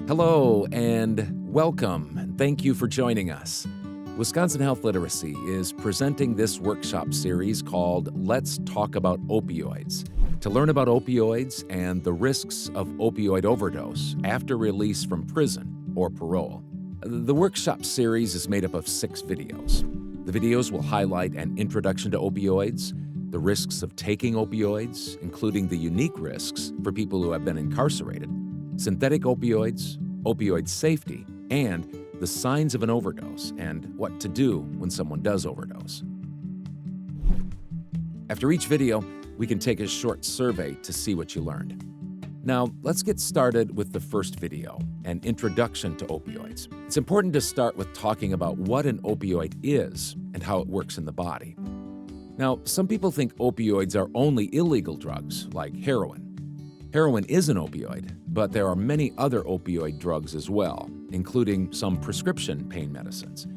Hello and welcome, and thank you for joining us. Wisconsin Health Literacy is presenting this workshop series called Let's Talk About Opioids, to learn about opioids and the risks of opioid overdose after release from prison or parole. The workshop series is made up of 6 videos. The videos will highlight an introduction to opioids, the risks of taking opioids, including the unique risks for people who have been incarcerated, synthetic opioids, opioid safety, and the signs of an overdose and what to do when someone does overdose. After each video, we can take a short survey to see what you learned. Now, let's get started with the first video, an introduction to opioids. It's important to start with talking about what an opioid is and how it works in the body. Now, some people think opioids are only illegal drugs, like heroin. Heroin is an opioid, but there are many other opioid drugs as well, including some prescription pain medicines.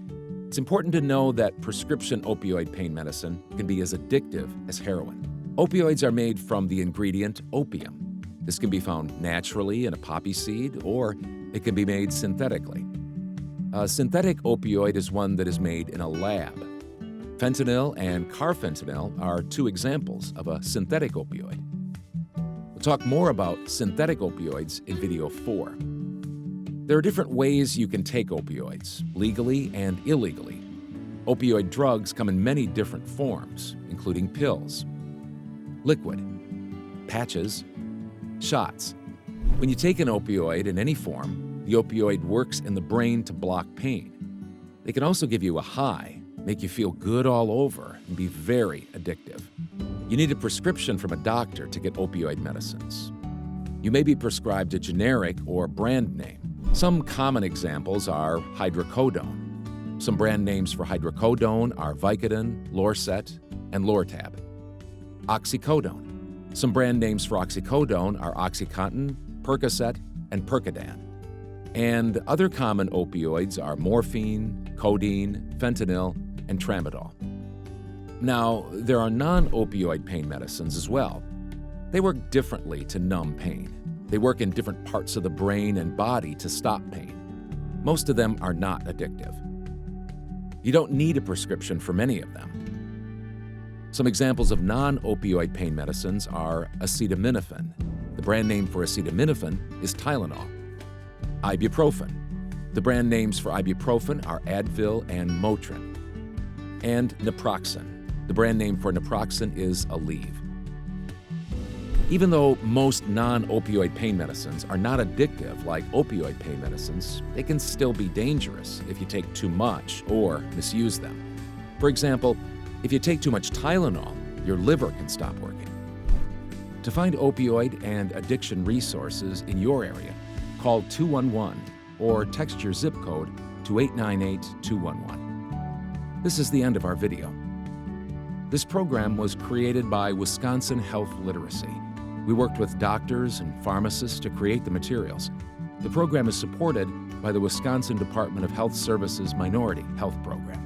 It's important to know that prescription opioid pain medicine can be as addictive as heroin. Opioids are made from the ingredient opium. This can be found naturally in a poppy seed, or it can be made synthetically. A synthetic opioid is one that is made in a lab. Fentanyl and carfentanil are 2 examples of a synthetic opioid. We'll talk more about synthetic opioids in video 4. There are different ways you can take opioids, legally and illegally. Opioid drugs come in many different forms, including pills, liquid, patches, shots. When you take an opioid in any form, the opioid works in the brain to block pain. They can also give you a high, make you feel good all over, and be very addictive. You need a prescription from a doctor to get opioid medicines. You may be prescribed a generic or brand name. Some common examples are hydrocodone. Some brand names for hydrocodone are Vicodin, Lorcet, and Lortab. Oxycodone. Some brand names for oxycodone are Oxycontin, Percocet, and Percodan. And other common opioids are morphine, codeine, fentanyl, and tramadol. Now, there are non-opioid pain medicines as well. They work differently to numb pain. They work in different parts of the brain and body to stop pain. Most of them are not addictive. You don't need a prescription for many of them. Some examples of non-opioid pain medicines are acetaminophen. The brand name for acetaminophen is Tylenol. Ibuprofen. The brand names for ibuprofen are Advil and Motrin. And naproxen. The brand name for naproxen is Aleve. Even though most non-opioid pain medicines are not addictive like opioid pain medicines, they can still be dangerous if you take too much or misuse them. For example, if you take too much Tylenol, your liver can stop working. To find opioid and addiction resources in your area, call 211 or text your zip code to 898-211. This is the end of our video. This program was created by Wisconsin Health Literacy. We worked with doctors and pharmacists to create the materials. The program is supported by the Wisconsin Department of Health Services Minority Health Program.